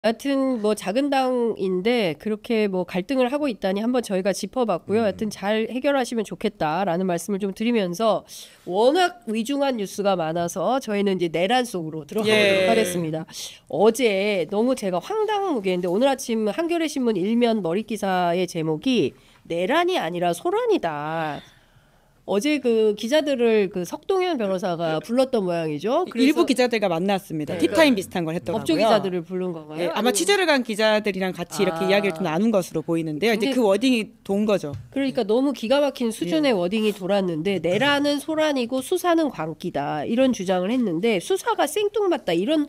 여하튼 뭐 작은 당인데 그렇게 뭐 갈등을 하고 있다니 한번 저희가 짚어봤고요. 여하튼 잘 해결하시면 좋겠다라는 말씀을 좀 드리면서 워낙 위중한 뉴스가 많아서 저희는 이제 내란 속으로 들어가도록 하겠습니다. 어제 너무 제가 황당무계인데 오늘 아침 한겨레 신문 일면 머릿 기사의 제목이 내란이 아니라 소란이다. 어제 그 기자들을 그 석동현 변호사가 불렀던 모양이죠. 일부 기자들과 만났습니다. 티타임 비슷한 걸 했더라고요. 법조 기자들을 부른 건가요? 네, 아마 취재를 간 기자들이랑 같이 이렇게 이야기를 좀 나눈 것으로 보이는데요. 이제 그 워딩이 돈 거죠. 그러니까 너무 기가 막힌 수준의 워딩이 돌았는데 내란은 소란이고 수사는 광기다 이런 주장을 했는데 수사가 생뚱맞다 이런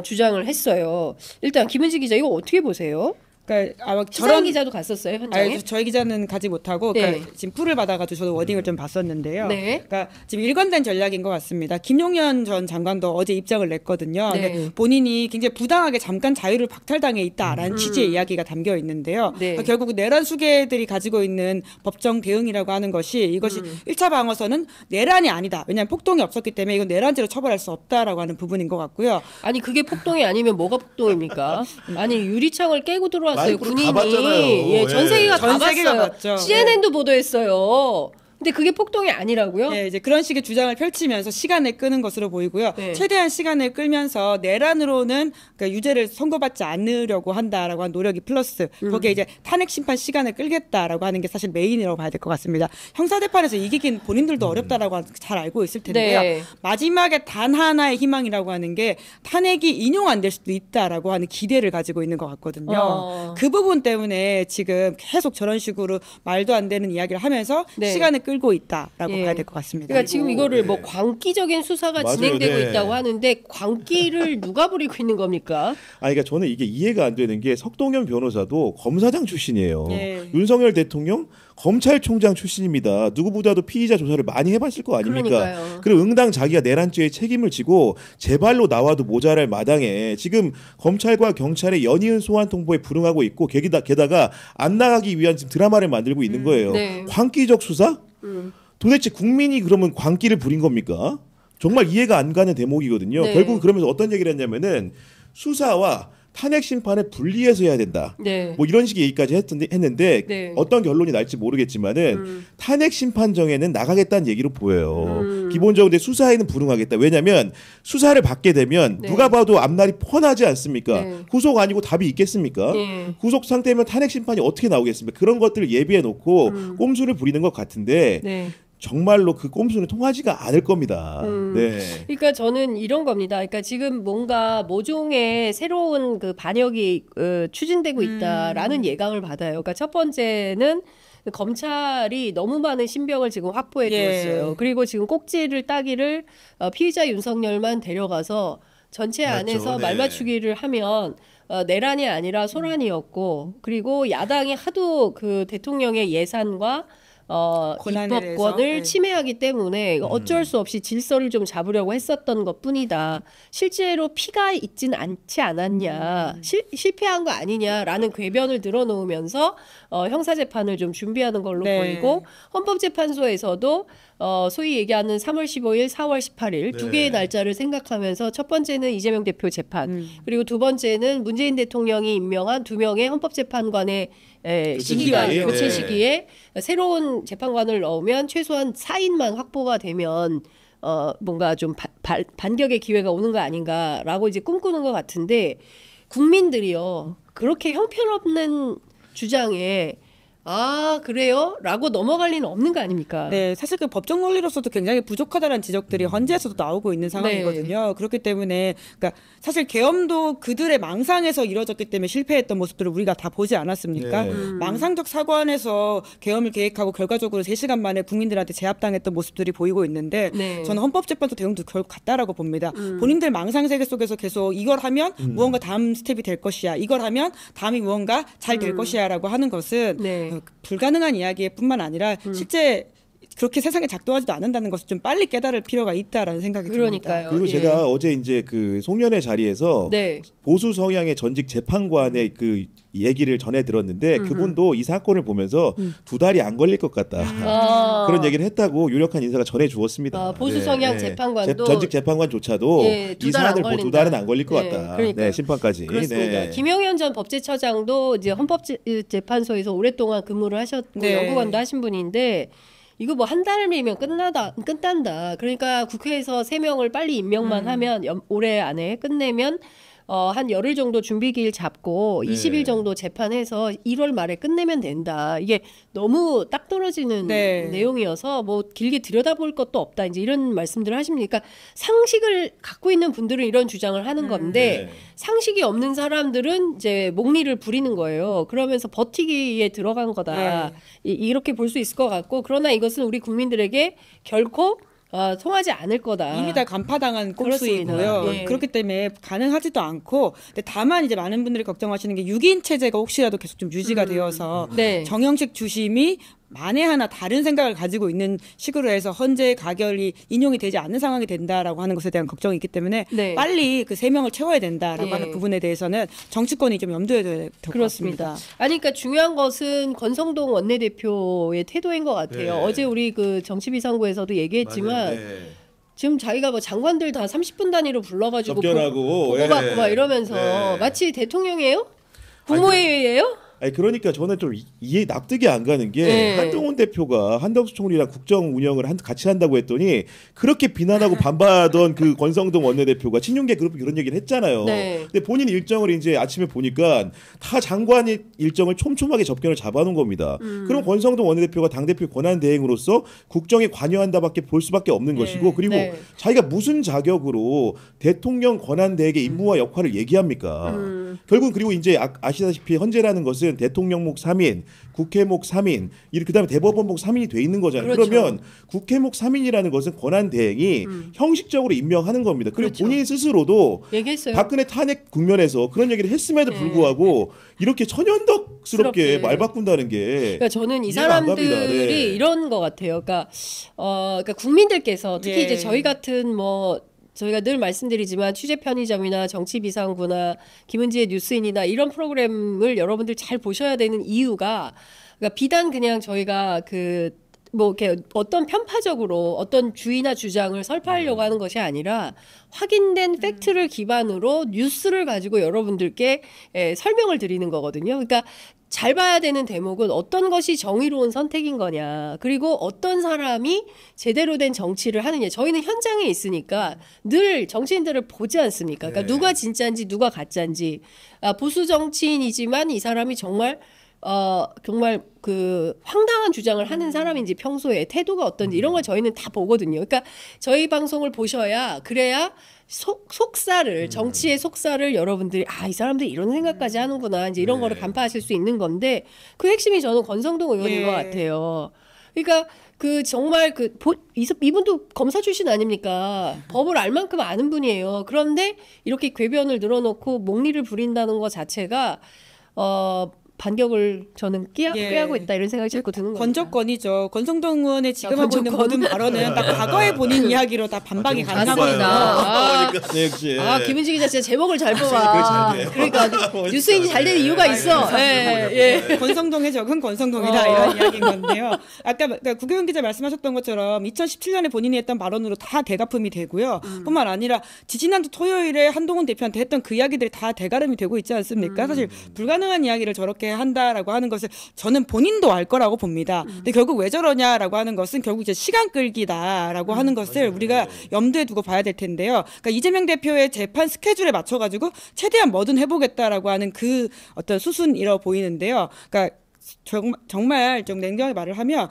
주장을 했어요. 일단 김은지 기자 이거 어떻게 보세요? 그러니까 아마 저런 기자도 갔었어요 현장에? 저희 기자는 가지 못하고 그러니까 지금 풀을 받아가지고 저도 워딩을 좀 봤었는데요. 그러니까 지금 일관된 전략인 것 같습니다. 김용현 전 장관도 어제 입장을 냈거든요. 근데 본인이 굉장히 부당하게 잠깐 자유를 박탈당해 있다라는 취지의 이야기가 담겨 있는데요. 그러니까 결국 내란 수괴들이 가지고 있는 법정 대응이라고 하는 것이 이것이 1차 방어서는 내란이 아니다. 왜냐하면 폭동이 없었기 때문에 이건 내란죄로 처벌할 수 없다라고 하는 부분인 것 같고요. 아니 그게 폭동이 아니면 뭐가 폭동입니까? 아니 유리창을 깨고 들어왔어요. 군인이. 예, 전 세계가 다 세계가 봤어요. 봤죠. CNN도 보도했어요. 근데 그게 폭동이 아니라고요? 네, 이제 그런 식의 주장을 펼치면서 시간을 끄는 것으로 보이고요. 최대한 시간을 끌면서 내란으로는 그러니까 유죄를 선고받지 않으려고 한다라고 한 노력이 플러스 거기에 이제 탄핵 심판 시간을 끌겠다라고 하는 게 사실 메인이라고 봐야 될 것 같습니다. 형사재판에서 이기긴 본인들도 어렵다라고 잘 알고 있을 텐데요. 마지막에 단 하나의 희망이라고 하는 게 탄핵이 인용 안 될 수도 있다라고 하는 기대를 가지고 있는 것 같거든요. 그 부분 때문에 지금 계속 저런 식으로 말도 안 되는 이야기를 하면서 시간을 끌고 있다라고 봐야 될 것 같습니다. 그러니까 지금 이거를 뭐 광기적인 수사가 진행되고 있다고 하는데 광기를 누가 부리고 있는 겁니까? 그러니까 저는 이게 이해가 안 되는 게 석동현 변호사도 검사장 출신이에요. 윤석열 대통령 검찰총장 출신입니다. 누구보다도 피의자 조사를 많이 해봤을 거 아닙니까? 그리고 응당 자기가 내란죄의 책임을 지고 제발로 나와도 모자랄 마당에 지금 검찰과 경찰의 연이은 소환 통보에 불응하고 있고 게다가 안 나가기 위한 지금 드라마를 만들고 있는 거예요. 광기적 수사? 도대체 국민이 그러면 광기를 부린 겁니까? 정말 이해가 안 가는 대목이거든요. 결국 그러면서 어떤 얘기를 했냐면은 수사와 탄핵 심판을 분리해서 해야 된다. 뭐 이런 식의 얘기까지 했는데 어떤 결론이 날지 모르겠지만은 탄핵 심판정에는 나가겠다는 얘기로 보여요. 기본적으로 수사에는 불응하겠다. 왜냐하면 수사를 받게 되면 누가 봐도 앞날이 뻔하지 않습니까? 구속 아니고 답이 있겠습니까? 구속 상태면 탄핵 심판이 어떻게 나오겠습니까? 그런 것들을 예비해 놓고 꼼수를 부리는 것 같은데 정말로 그 꼼수는 통하지가 않을 겁니다. 그러니까 저는 이런 겁니다. 그러니까 지금 뭔가 모종의 새로운 그 반역이 추진되고 있다라는 예감을 받아요. 그러니까 첫 번째는 검찰이 너무 많은 신병을 지금 확보해 두었어요. 그리고 지금 꼭지를 따기를 피의자 윤석열만 데려가서 전체 안에서 말맞추기를 하면 내란이 아니라 소란이었고 그리고 야당이 하도 그 대통령의 예산과 입법권을 침해하기 때문에 어쩔 수 없이 질서를 좀 잡으려고 했었던 것뿐이다. 실제로 피가 있진 않지 않았냐, 실패한 거 아니냐라는 궤변을 들어놓으면서 형사재판을 좀 준비하는 걸로 보이고 헌법재판소에서도 소위 얘기하는 3월 15일, 4월 18일 두 개의 날짜를 생각하면서 첫 번째는 이재명 대표 재판 그리고 두 번째는 문재인 대통령이 임명한 2명의 헌법재판관의 시기가 교체 시기에 새로운 재판관을 넣으면 최소한 4인만 확보가 되면 뭔가 좀 반격의 기회가 오는 거 아닌가라고 이제 꿈꾸는 것 같은데 국민들이요 그렇게 형편없는 주장에 그래요? 라고 넘어갈 리는 없는 거 아닙니까? 네, 사실 그 법정 논리로서도 굉장히 부족하다는 지적들이 헌재에서도 나오고 있는 상황이거든요. 그렇기 때문에 그러니까 사실 계엄도 그들의 망상에서 이루어졌기 때문에 실패했던 모습들을 우리가 다 보지 않았습니까? 망상적 사고안에서 계엄을 계획하고 결과적으로 3시간 만에 국민들한테 제압당했던 모습들이 보이고 있는데 저는 헌법재판소 대응도 결국 같다라고 봅니다. 본인들 망상 세계 속에서 계속 이걸 하면 무언가 다음 스텝이 될 것이야. 이걸 하면 다음이 무언가 잘 될 것이야 라고 하는 것은 불가능한 이야기뿐만 아니라 실제 그렇게 세상에 작동하지도 않는다는 것을 좀 빨리 깨달을 필요가 있다라는 생각이 그러니까요. 듭니다. 그리고 제가 어제 이제 그 송년회 자리에서 보수 성향의 전직 재판관의 그 얘기를 전해 들었는데 그분도 이 사건을 보면서 2달이 안 걸릴 것 같다. 그런 얘기를 했다고 유력한 인사가 전해 주었습니다. 보수 성향 재판관도 전직 재판관조차도 이 사안을 2달은 안 걸릴 것 같다. 그러니까요. 심판까지. 그렇습니다. 김영현 전 법제처장도 이제 헌법재판소에서 오랫동안 근무를 하셨고 연구관도 하신 분인데 이거 뭐 한 달이면 끝난다. 그러니까 국회에서 3명을 빨리 임명만 하면 올해 안에 끝내면 한 열흘 정도 준비기일 잡고 20일 정도 재판해서 1월 말에 끝내면 된다. 이게 너무 딱 떨어지는 내용이어서 뭐 길게 들여다볼 것도 없다. 이제 이런 말씀들을 하십니까? 상식을 갖고 있는 분들은 이런 주장을 하는 건데 상식이 없는 사람들은 이제 목리를 부리는 거예요. 그러면서 버티기에 들어간 거다. 이렇게 볼 수 있을 것 같고 그러나 이것은 우리 국민들에게 결코 통하지 않을 거다. 이미 다 간파당한 꼼수이고요. 그렇기 때문에 가능하지도 않고 근데 다만 이제 많은 분들이 걱정하시는 게 6인 체제가 혹시라도 계속 좀 유지가 되어서 정영식 주심이 만에 하나 다른 생각을 가지고 있는 식으로 해서 헌재 가결이 인용이 되지 않는 상황이 된다라고 하는 것에 대한 걱정이 있기 때문에 빨리 그 3명을 채워야 된다라고 하는 부분에 대해서는 정치권이 좀 염두에 둬야 될 것 같습니다. 아니 그러니까 중요한 것은 권성동 원내대표의 태도인 것 같아요. 어제 우리 그 정치비상구에서도 얘기했지만 지금 자기가 뭐 장관들 다 30분 단위로 불러가지고 보고받고 막 이러면서 마치 대통령이에요? 국무회의예요? 아니 그러니까 저는 좀 이해 납득이 안 가는 게 한동훈 대표가 한덕수 총리랑 국정 운영을 같이 한다고 했더니 그렇게 비난하고 반발하던 그 권성동 원내대표가 친윤계 그룹이 그런 얘기를 했잖아요. 근데 본인 일정을 이제 아침에 보니까 다 장관이 일정을 촘촘하게 접견을 잡아놓은 겁니다. 그럼 권성동 원내대표가 당대표 권한 대행으로서 국정에 관여한다밖에 볼 수밖에 없는 것이고 그리고 자기가 무슨 자격으로 대통령 권한 대행의 임무와 역할을 얘기합니까? 결국은 그리고 이제 아시다시피 헌재라는 것은 대통령목 3인, 국회목 3인, 그다음에 대법원목 3인이 돼 있는 거잖아요. 그러면 국회목 3인이라는 것은 권한 대행이 형식적으로 임명하는 겁니다. 그리고 본인 스스로도 얘기했어요. 박근혜 탄핵 국면에서 그런 얘기를 했음에도 불구하고 이렇게 천연덕스럽게 말 바꾼다는 게 그러니까 저는 이 사람들이 이런 것 같아요. 그러니까 국민들께서 특히 이제 저희 같은 저희가 늘 말씀드리지만 취재 편의점이나 정치비상구나 김은지의 뉴스인이나 이런 프로그램을 여러분들 잘 보셔야 되는 이유가 그러니까 비단 그냥 저희가 이렇게 어떤 편파적으로 어떤 주의나 주장을 설파하려고 하는 것이 아니라 확인된 팩트를 기반으로 뉴스를 가지고 여러분들께 설명을 드리는 거거든요. 그러니까 잘 봐야 되는 대목은 어떤 것이 정의로운 선택인 거냐. 그리고 어떤 사람이 제대로 된 정치를 하느냐. 저희는 현장에 있으니까 늘 정치인들을 보지 않습니까? 그러니까 누가 진짜인지 누가 가짜인지. 보수 정치인이지만 이 사람이 정말 그 황당한 주장을 하는 사람인지 평소에 태도가 어떤지 이런 걸 저희는 다 보거든요. 그러니까 저희 방송을 보셔야 그래야 속살을 정치의 속살을 여러분들이 이 사람들이 이런 생각까지 하는구나 이제 이런 거를 간파하실 수 있는 건데 그 핵심이 저는 권성동 의원인 것 같아요. 그러니까 정말 이분도 검사 출신 아닙니까? 법을 알 만큼 아는 분이에요. 그런데 이렇게 궤변을 늘어놓고 목리를 부린다는 것 자체가 반격을 저는 꾀하고 있다 이런 생각이 자꾸 드는 거예요. 건조건이죠. 권성동 의원의 지금 하고 있는 모든 발언은 다 과거의 본인 이야기로 다 반박이 가능합니다. 역시. 김은지 기자 진짜 제목을 잘 뽑아. 그러니까 뉴스인이 잘 되는 이유가 있어. 권성동의 적은 권성동이다 이런 이야기인 건데요. 아까 구교훈 기자 말씀하셨던 것처럼 2017년에 본인이 했던 발언으로 다 대가품이 되고요. 뿐만 아니라 지지난주 토요일에 한동훈 대표한테 했던 그 이야기들이 다 대가름이 되고 있지 않습니까? 사실 불가능한 이야기를 저렇게 한다라고 하는 것을 저는 본인도 알 거라고 봅니다. 근데 결국 왜 저러냐라고 하는 것은 결국 이제 시간 끌기다라고 하는 것을 우리가 염두에 두고 봐야 될 텐데요. 그러니까 이재명 대표의 재판 스케줄에 맞춰가지고 최대한 뭐든 해보겠다라고 하는 그 어떤 수순이라고 보이는데요. 그러니까 정말 좀 냉정하게 말을 하면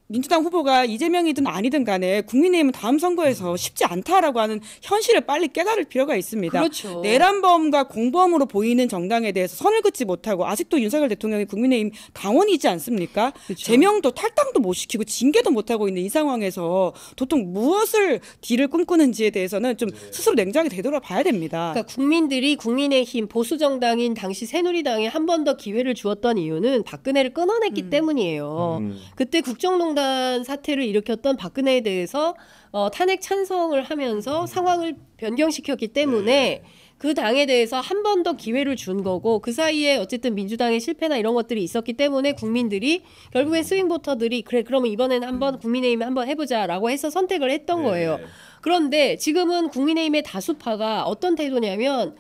민주당 후보가 이재명이든 아니든 간에 국민의힘은 다음 선거에서 쉽지 않다라고 하는 현실을 빨리 깨달을 필요가 있습니다. 그렇죠. 내란범과 공범으로 보이는 정당에 대해서 선을 긋지 못하고 아직도 윤석열 대통령이 국민의힘 당원이지 않습니까? 그렇죠. 제명도 탈당도 못 시키고 징계도 못하고 있는 이 상황에서 도통 무엇을 뒤를 꿈꾸는지에 대해서는 좀 스스로 냉정하게 되돌아봐야 됩니다. 그러니까 국민들이 국민의힘 보수정당인 당시 새누리당에 한 번 더 기회를 주었던 이유는 박근혜를 끊어냈기 때문이에요. 그때 국정농단 국정농단 사태를 일으켰던 박근혜에 대해서 탄핵 찬성을 하면서 상황을 변경시켰기 때문에 그 당에 대해서 한 번 더 기회를 준 거고 그 사이에 어쨌든 민주당의 실패나 이런 것들이 있었기 때문에 국민들이 결국엔 스윙 보터들이 그래 그러면 이번에는 한번 국민의힘 한번 해보자라고 해서 선택을 했던 거예요. 그런데 지금은 국민의힘의 다수파가 어떤 태도냐면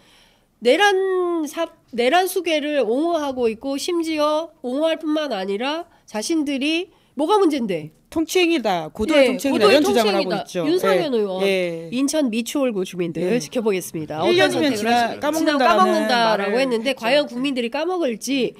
내란 수계를 옹호하고 있고 심지어 옹호할 뿐만 아니라 자신들이 뭐가 문제인데 통치행위다. 고도의 통치행위다. 이런 주장을 하고 있죠. 윤상현 의원. 인천 미추홀구 주민들 지켜보겠습니다. 1년이면 까먹는다라고 했는데 과연 국민들이 까먹을지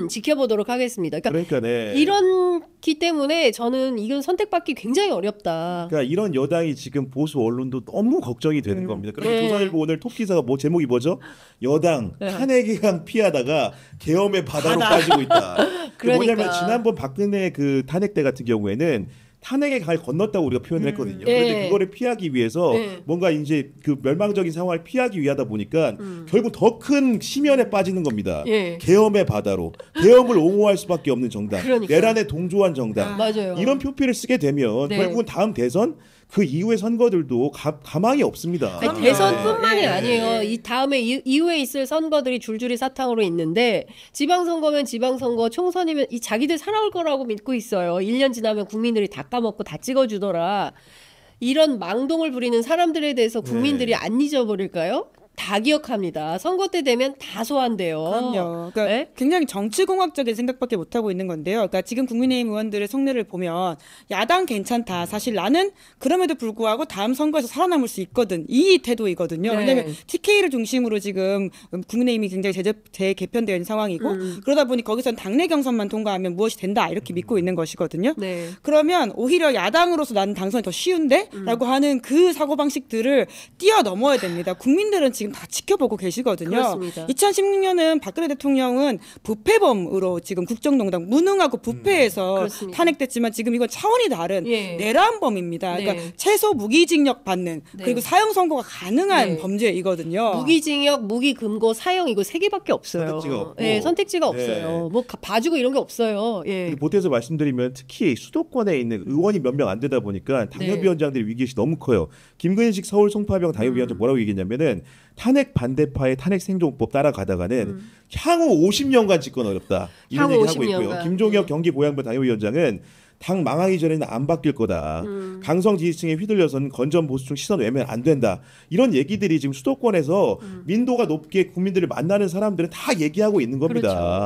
지켜보도록 하겠습니다. 그러니까 이런기 때문에 저는 이건 선택받기 굉장히 어렵다. 그러니까 이런 여당이 지금 보수 언론도 너무 걱정이 되는 겁니다. 그래서 조선일보 오늘 톱 기사가 제목이 뭐죠? 여당 탄핵이랑 피하다가 계엄의 바다로 빠지고 있다. 그러니까. 뭐냐면 지난번 박근혜 그 탄핵 때 같은 경우에는 탄핵의 강을 건넜다고 우리가 표현을 했거든요. 그런데 그거를 피하기 위해서 뭔가 이제 그 멸망적인 상황을 피하기 위하다 보니까 결국 더 큰 심연에 빠지는 겁니다. 계엄의 바다로. 계엄을 옹호할 수밖에 없는 정당. 내란에 동조한 정당. 맞아요. 이런 표피를 쓰게 되면 결국은 다음 대선 그 이후의 선거들도 가망이 없습니다. 아니, 대선뿐만이 아니에요. 이 다음에 이후에 있을 선거들이 줄줄이 사탕으로 있는데 지방선거면 지방선거, 총선이면 이 자기들 살아올 거라고 믿고 있어요. 1년 지나면 국민들이 다 까먹고 다 찍어주더라. 이런 망동을 부리는 사람들에 대해서 국민들이 안 잊어버릴까요? 다 기억합니다. 선거 때 되면 다 소환돼요. 그럼요. 그러니까 굉장히 정치공학적인 생각밖에 못하고 있는 건데요. 그러니까 지금 국민의힘 의원들의 속내를 보면 야당 괜찮다. 사실 나는 그럼에도 불구하고 다음 선거에서 살아남을 수 있거든. 이 태도이거든요. 왜냐하면 TK를 중심으로 지금 국민의힘이 굉장히 재개편되어 있는 상황이고 그러다 보니 거기서는 당내 경선만 통과하면 무엇이 된다. 이렇게 믿고 있는 것이거든요. 그러면 오히려 야당으로서 나는 당선이 더 쉬운데? 라고 하는 그 사고방식들을 뛰어넘어야 됩니다. 국민들은 지금 다 지켜보고 계시거든요. 그렇습니다. 2016년은 박근혜 대통령은 부패범으로 지금 국정농단 무능하고 부패해서 탄핵됐지만 지금 이건 차원이 다른 내란범입니다. 그러니까 최소 무기징역 받는 그리고 사형 선고가 가능한 범죄이거든요. 무기징역, 무기금고, 사형 이거 3개밖에 없어요. 선택지가 없고. 선택지가 없어요. 뭐 봐주고 이런 게 없어요. 보태서 말씀드리면 특히 수도권에 있는 의원이 몇 명 안 되다 보니까 당협위원장들의 위기의식이 너무 커요. 김근식 서울 송파병 당협위원장 뭐라고 얘기했냐면은 탄핵 반대파의 탄핵 생존법 따라가다가는 향후 50년간 집권 어렵다. 이런 얘기 하고 있고요. 김종혁 경기보양부 당협위원장은 당 망하기 전에는 안 바뀔 거다. 강성 지지층에 휘둘려서는 건전 보수층 시선 외면 안 된다. 이런 얘기들이 지금 수도권에서 민도가 높게 국민들을 만나는 사람들은 다 얘기하고 있는 겁니다.